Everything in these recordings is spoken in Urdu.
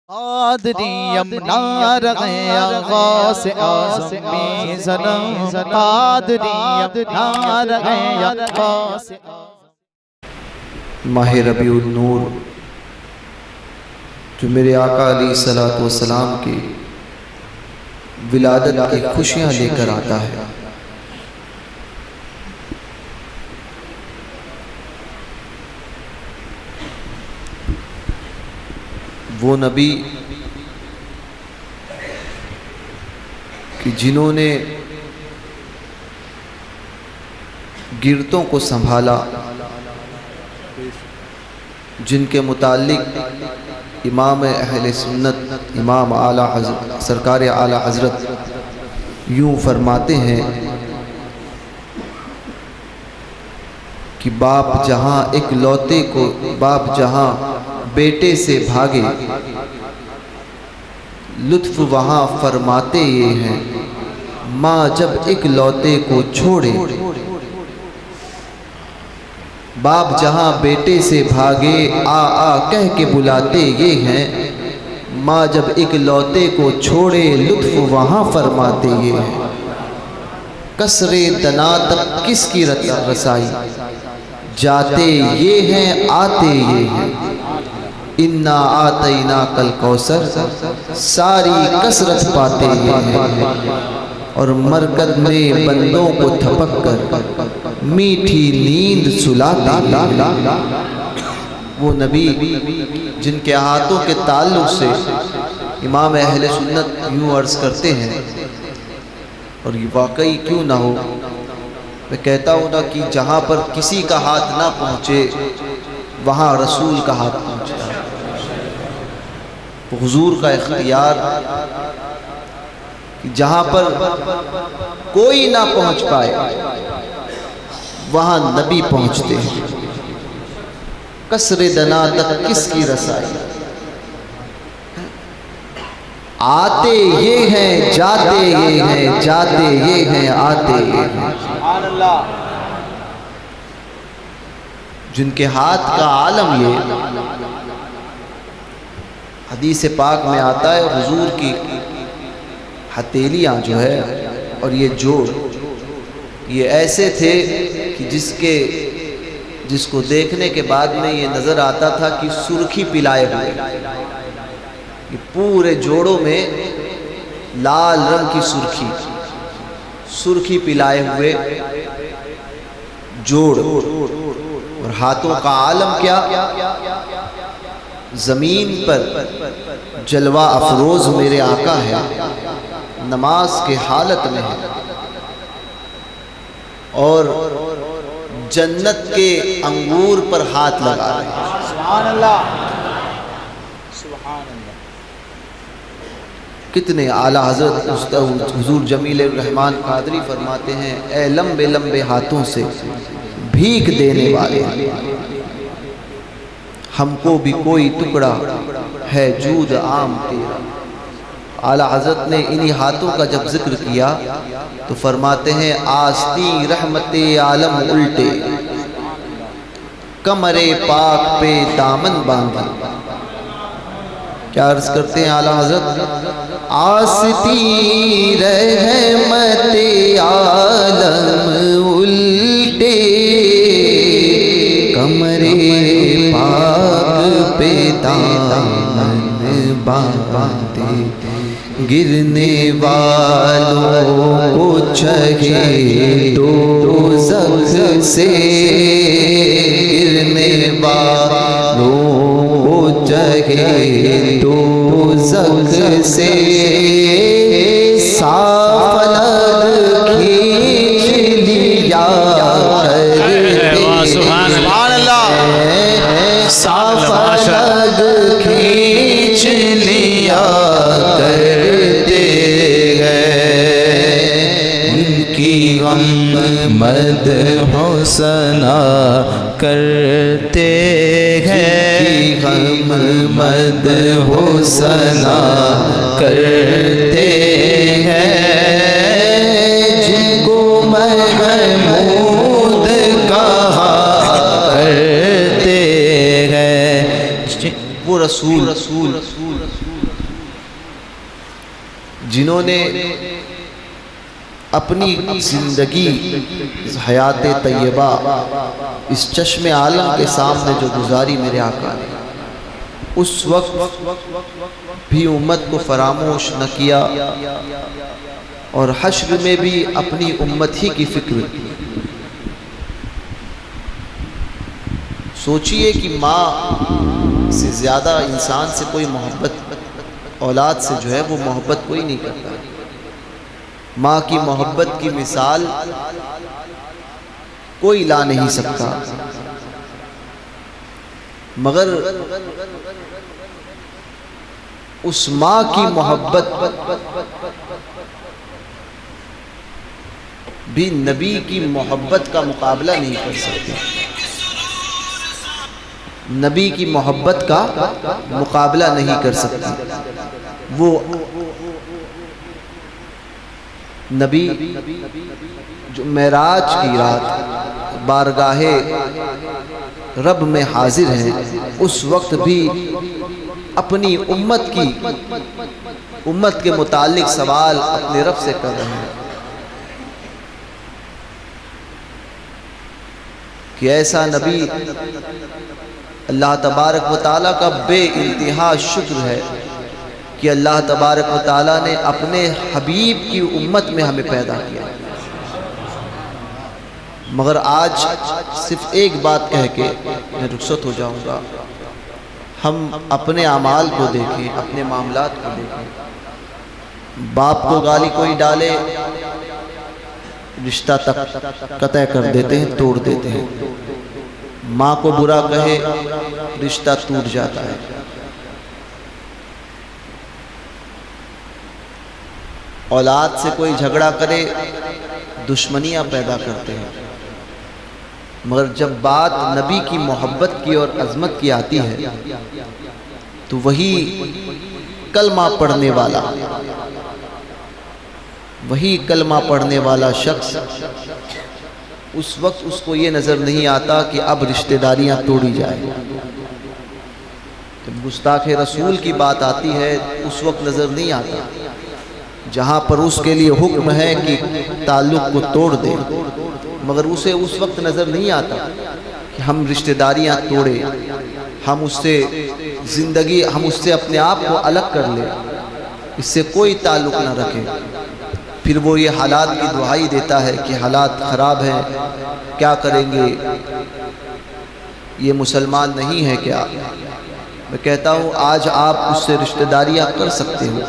قادریم نار غیا غوث اعظم می زنم قادریم نار غیا غوث ماہ ربیع النور جو میرے آقا علیہ الصلوۃ والسلام کی ولادت کی خوشیاں لے کر آتا ہے۔ وہ نبی کہ جنہوں نے گرتوں کو سنبھالا، جن کے متعلق امام اہل سنت امام اعلیٰ حضرت سرکار اعلیٰ حضرت یوں فرماتے ہیں کہ باپ جہاں باپ جہاں بیٹے سے بھاگے، لطف وہاں فرماتے یہ ہیں، ماں جب اکلوتے کو چھوڑے۔ باپ جہاں بیٹے سے بھاگے، آ آ کہہ کے بلاتے یہ ہیں، ماں جب اکلوتے کو چھوڑے، لطف وہاں فرماتے یہ ہیں۔ کسر دنا تک کس کی رسائی، جاتے یہ ہیں آتے یہ ہیں۔ انا آتیناک الکوثر، ساری کثرت پاتے یہ ہیں۔ اور مرکز میں بندوں کو تھپک کر میٹھی نیند سلاتے۔ وہ نبی جن کے ہاتھوں کے تعلق سے امام اہل سنت یوں عرض کرتے ہیں، اور یہ واقعی کیوں نہ ہو، میں کہتا ہوں نا کہ جہاں پر کسی کا ہاتھ نہ پہنچے وہاں رسول کا ہاتھ پہنچے۔ حضور کا اختیار کہ جہاں پر کوئی نہ پہنچ پائے وہاں نبی پہنچتے ہیں۔ کسر دنا تک کس کی رسائی، آتے یہ ہیں جاتے یہ ہیں، جاتے یہ ہیں آتے یہ ہیں۔ جن کے ہاتھ کا عالم یہ حدیث پاک میں آتا ہے، حضور کی ہتھیلیاں جو ہے اور یہ جوڑ، یہ ایسے تھے کہ جس کو دیکھنے کے بعد میں یہ نظر آتا تھا کہ سرخی پلائے ہوئے، یہ پورے جوڑوں میں لال رنگ کی سرخی پلائے ہوئے جوڑ، اور ہاتھوں کا عالم کیا، زمین پر جلوہ افروز میرے آقا ہے، نماز کے حالت میں ہے، اور جنت کے انگور پر ہاتھ لگا رہے ہیں۔ سبحان اللہ سبحان اللہ۔ کتنے اعلیٰ حضرت حضور جمیل الرحمن قادری فرماتے ہیں، اے لمبے لمبے ہاتھوں سے بھیک دینے والے، ہم کو بھی کوئی ٹکڑا ہے جود عام تیرا۔ اعلیٰ حضرت نے انہی ہاتھوں کا جب ذکر کیا تو فرماتے ہیں، آستی رحمت عالم الٹے، کمر پاک پہ دامن باندھا۔ کیا عرض کرتے ہیں اعلیٰ حضرت، آستی رحمت عالم الٹے، کمر پاک پہ دامن باندھے، گرنے والوں کو چھکے دوزخ سے، گرنے والوں کو چھکے دوزخ سے، صاف فلک کھینچ لیا صاف فلک کھینچ لیا کرتے گئے، ان کی غم مدح ثنا کرتے ہیں، غم مدح ثنا کرتے ہیں، جن کو محمود کہا کرتے ہیں۔ وہ رسول جنہوں نے اپنی زندگی حیات طیبہ اس چشم عالم کے سامنے جو گزاری میرے آقا نے، اس وقت بھی امت کو فراموش نہ کیا اور حشر میں بھی اپنی امت ہی کی فکر کی۔ سوچئے کہ ماں سے زیادہ انسان سے کوئی محبت، اولاد سے جو ہے وہ محبت کوئی نہیں کرتا۔ ماں کی محبت کی مثال کوئی لا نہیں سکتا، مگر اس ماں کی محبت بھی نبی کی محبت کا مقابلہ نہیں کر سکتی، نبی کی محبت کا مقابلہ نہیں کر سکتی۔ وہ نبی جو معراج کی رات بارگاہ رب میں حاضر ہیں، اس وقت بھی اپنی امت کے متعلق سوال اپنے رب سے کر رہے ہیں کہ ایسا نبی، اللہ تبارک و تعالیٰ کا بے انتہا شکر ہے کہ اللہ تبارک و تعالیٰ نے اپنے حبیب کی امت میں ہمیں پیدا کیا، مگر آج صرف ایک بات کہہ کے میں رخصت ہو جاؤں گا۔ ہم اپنے اعمال کو دیکھیں، اپنے معاملات کو دیکھیں۔ باپ کو گالی کوئی ڈالے، رشتہ تک قطع کر دیتے ہیں، توڑ دیتے ہیں۔ ماں کو برا کہے، رشتہ ٹوٹ جاتا ہے۔ اولاد سے کوئی جھگڑا کرے، دشمنیاں پیدا کرتے ہیں، مگر جب بات نبی کی محبت کی اور عظمت کی آتی ہے تو وہی کلمہ پڑھنے والا شخص اس وقت اس کو یہ نظر نہیں آتا کہ اب رشتہ داریاں توڑی جائیں۔ جب گستاخ رسول کی بات آتی ہے اس وقت نظر نہیں آتا، جہاں پر اس کے لیے حکم ہے کہ تعلق کو توڑ دے، مگر اسے اس وقت نظر نہیں آتا کہ ہم رشتہ داریاں توڑیں، ہم اس سے اپنے آپ کو الگ کر لیں، اس سے کوئی تعلق نہ رکھیں۔ پھر وہ یہ حالات کی دعائی دیتا ہے کہ حالات خراب ہیں، کیا کریں گے، یہ مسلمان نہیں ہے کیا؟ میں کہتا ہوں آج آپ اس سے رشتہ داریاں کر سکتے ہو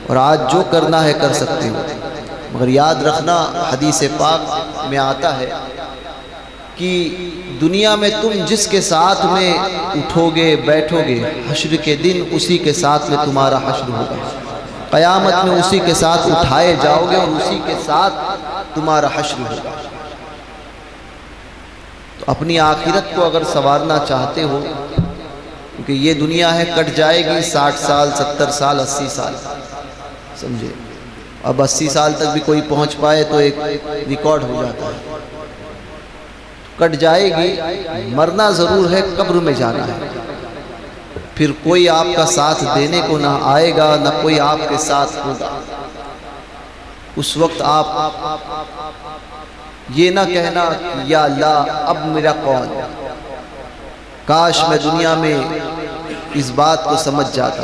اور آج جو کرنا ہے کر سکتے ہو، مگر یاد رکھنا حدیث پاک میں آتا ہے کہ دنیا میں تم جس کے ساتھ میں اٹھو گے بیٹھو گے، حشر کے دن اسی کے ساتھ میں تمہارا حشر ہوگا، قیامت میں اسی کے ساتھ اٹھائے جاؤ گے اور اسی کے ساتھ تمہارا حشر ہوگا۔ تو اپنی آخرت کو اگر سنوارنا چاہتے ہو، کیونکہ یہ دنیا ہے کٹ جائے گی، 60 سال 70 سال 80 سال، سمجھے؟ اب 80 سال تک بھی کوئی پہنچ پائے تو ایک ریکارڈ ہو جاتا ہے، کٹ جائے گی، مرنا ضرور ہے، قبر میں جانا ہے، پھر کوئی آپ کا ساتھ دینے کو نہ آئے گا، نہ کوئی آپ کے ساتھ ہوگا۔ اس وقت آپ یہ نہ کہنا کہ یا اللہ اب میرا کون، کاش میں دنیا میں اس بات کو سمجھ جاتا۔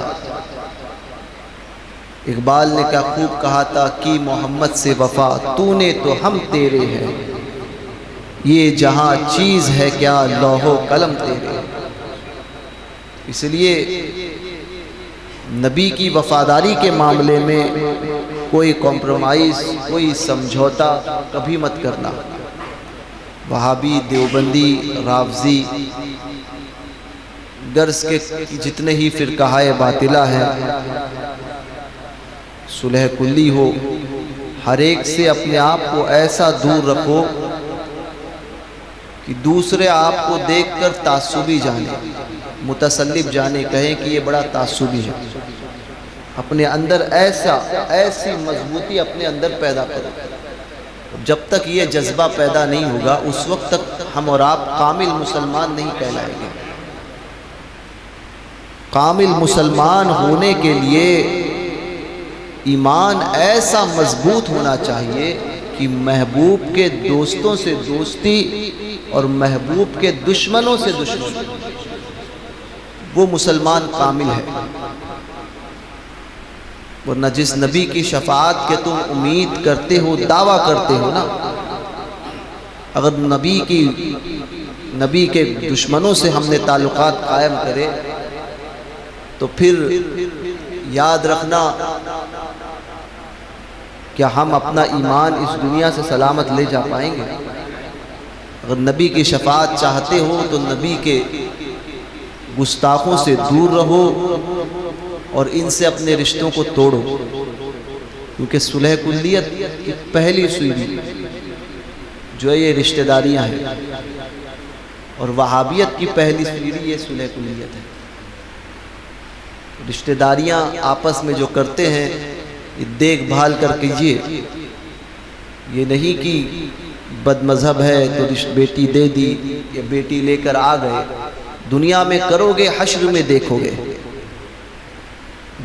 اقبال نے کیا خوب کہا تھا کہ محمد سے وفا تو نے تو ہم تیرے ہیں، یہ جہاں چیز ہے کیا لوح و قلم تیرے۔ اس لیے نبی کی وفاداری کے معاملے میں کوئی کمپرومائز، کوئی سمجھوتا کبھی مت کرنا۔ وہابی، دیوبندی، رافضی، غرض کے جتنے ہی فرقہ باطلہ ہیں، صلح کلی ہو، ہر ایک سے اپنے آپ کو ایسا دور رکھو کہ دوسرے آپ کو دیکھ کر تعصبی جانے، متسلب جانے، کہیں کہ یہ بڑا تعصبی ہے۔ اپنے اندر ایسی مضبوطی اپنے اندر پیدا کرو۔ جب تک یہ جذبہ پیدا نہیں ہوگا اس وقت تک ہم اور آپ کامل مسلمان نہیں کہلائیں گے۔ کامل مسلمان ہونے کے لیے ایمان ایسا مضبوط ہونا چاہیے کہ محبوب کے دوستوں سے دوستی اور محبوب کے دشمنوں سے دشمنی، وہ مسلمان کامل ہے۔ ورنہ جس نبی کی شفاعت کے تم امید کرتے ہو، دعویٰ کرتے ہو نا، اگر نبی کے دشمنوں سے ہم نے تعلقات قائم کرے تو پھر یاد رکھنا کیا ہم اپنا ایمان اس دنیا سے سلامت لے جا پائیں گے؟ اگر نبی کی شفاعت چاہتے ہو تو نبی کے گستاخوں سے دور رہو اور ان سے اپنے رشتوں کو توڑو، کیونکہ صلح کلیت کی پہلی سوئی جو ہے یہ رشتہ داریاں ہیں، اور وہابیت کی پہلی سوئی یہ صلح کلیت ہے۔ رشتہ داریاں آپس میں جو کرتے ہیں یہ دیکھ بھال کر کیجئے، یہ نہیں کہ بد مذہب ہے تو بیٹی دے دی یا بیٹی لے کر آ گئے۔ دنیا میں کرو گے، حشر میں دیکھو گے،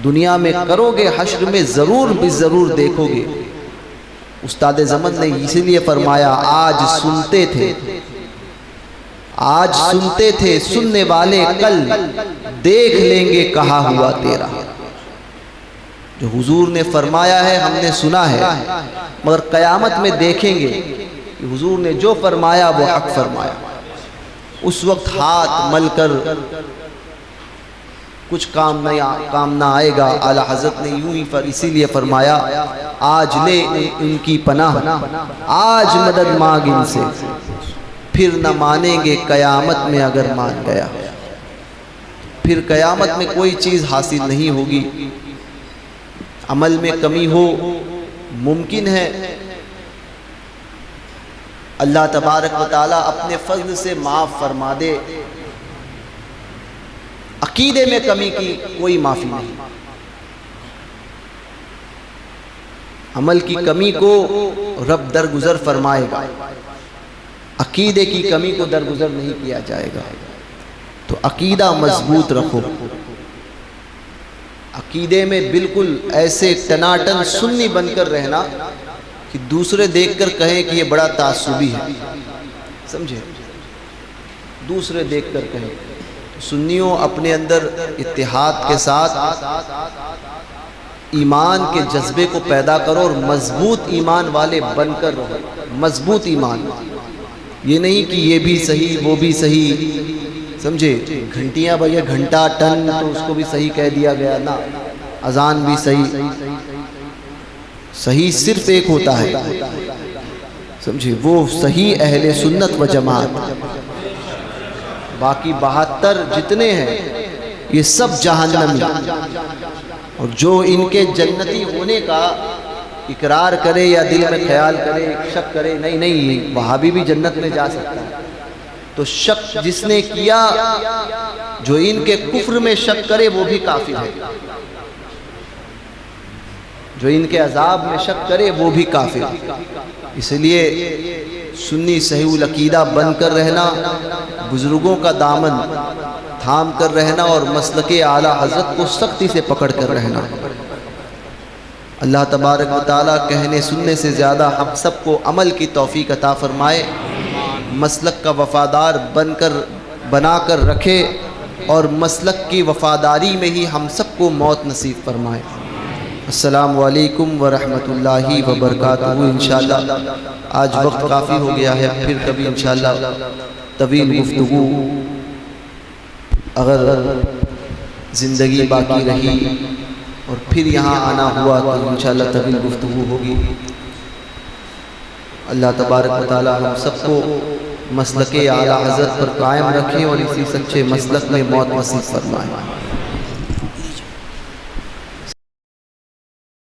دنیا میں کرو گے، حشر میں ضرور بھی ضرور دیکھو گے۔ استاد زمن نے اسی لیے فرمایا آج سنتے تھے سننے والے کل دیکھ لیں گے کہا ہوا تیرا۔ جو حضور نے فرمایا ہے ہم نے سنا ہے، مگر قیامت میں دیکھیں گے کہ حضور نے جو فرمایا وہ حق فرمایا۔ اس وقت ہاتھ مل کر کچھ کام نہ آئے گا۔ اعلیٰ حضرت نے یوں ہی اسی لیے فرمایا آج لے ان کی پناہ، آج مدد مانگ ان سے، پھر نہ مانیں گے قیامت میں اگر مان گیا۔ پھر قیامت میں کوئی چیز حاصل نہیں ہوگی۔ عمل میں کمی ہو ممکن ہے، اللہ تبارک و تعالیٰ اپنے فضل سے معاف فرما دے۔ عقیدے میں کمی کی کوئی معافی نہیں، عمل کی کمی کو رب درگزر فرمائے گا، عقیدے کی کمی کو درگزر نہیں کیا جائے گا۔ تو عقیدہ مضبوط رکھو، عقیدے میں بالکل ایسے ٹناٹن سنی بن کر رہنا کہ دوسرے دیکھ کر کہیں کہ یہ بڑا تعصبی ہے، سمجھے؟ دوسرے دیکھ کر کہیں۔ سنیوں اپنے اندر اتحاد کے ساتھ ایمان کے جذبے کو پیدا کرو اور مضبوط ایمان والے بن کر رہو۔ مضبوط ایمان، یہ نہیں کہ یہ بھی صحیح وہ بھی صحیح، سمجھے؟ گھنٹیاں بھیا گھنٹہ ٹن تو اس کو بھی صحیح کہہ دیا گیا نا، اذان بھی صحیح، صحیح صرف ایک ہوتا ہے، سمجھے؟ وہ صحیح اہل سنت و جماعت۔ باقی 72 جتنے ہیں یہ سب جہنمی، اور جو ان کے جنتی ہونے کا اقرار کرے یا دل میں خیال کرے، شک کرے نہیں وہابی بھی جنت میں جا سکتا ہے، تو شک جس نے کیا، جو ان کے کفر میں شک کرے وہ بھی کافر ہے، جو ان کے عذاب میں شک کرے وہ بھی کافر۔ اس لیے سنی صحیح العقیدہ بن کر رہنا، بزرگوں کا دامن تھام کر رہنا اور مسلک اعلیٰ حضرت کو سختی سے پکڑ کر رہنا۔ اللہ تبارک و تعالیٰ کہنے سننے سے زیادہ ہم سب کو عمل کی توفیق عطا فرمائے، مسلک کا وفادار بنا کر رکھے، اور مسلک کی وفاداری میں ہی ہم سب کو موت نصیب فرمائے۔ السلام علیکم ورحمۃ اللہ وبرکاتہ۔ انشاءاللہ آج وقت کافی ہو گیا ہے، پھر کبھی انشاءاللہ طویل گفتگو اگر زندگی باقی رہی اور پھر یہاں آنا ہوا تو انشاءاللہ طویل گفتگو ہوگی۔ اللہ تبارک و تعالی ہم سب کو مسلک اعلیٰ حضرت پر قائم رکھیں اور اسی سچے مسلک میں موت نصیب فرمائے۔